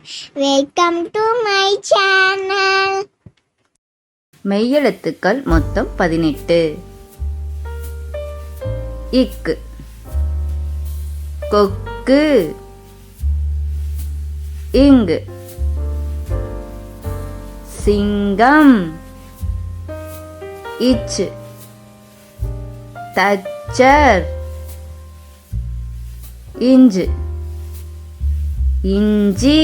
Welcome to my channel. மெய்யெழுத்துக்கள் மொத்தம் 18. இக்கு, கொக்கு, இங்கு, சிங்கம், இச்சு, தச்சர், இஞ்சு, இஞ்சி,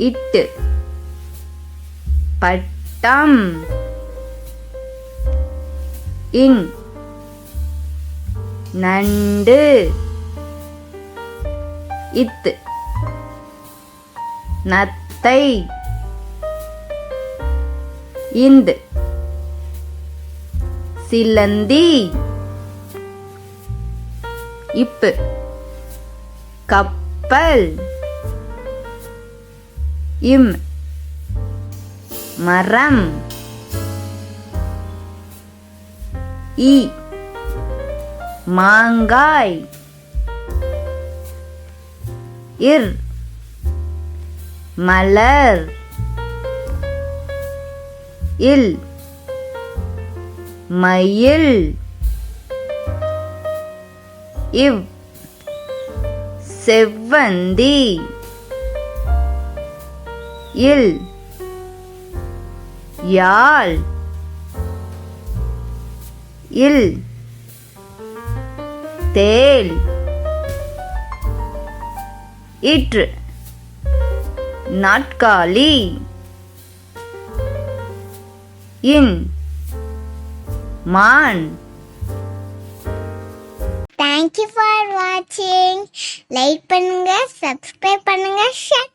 இட்டு, பட்டம், இன், நண்டு, இத்து, நத்தை, இந்து, சிலந்தி, இப்பு, கப்பல், இம், மரம், இ, மாங்காய், இர், மலர், இல், மயில், இவ், செவ்வந்தி, இல், யாழ், இல், தேல், இற்று, நாட்காலி, இன், மான். Thank you for watching. Like பண்ணுங்க, சப்ஸ்கிரைப் பண்ணுங்க, ஷேர்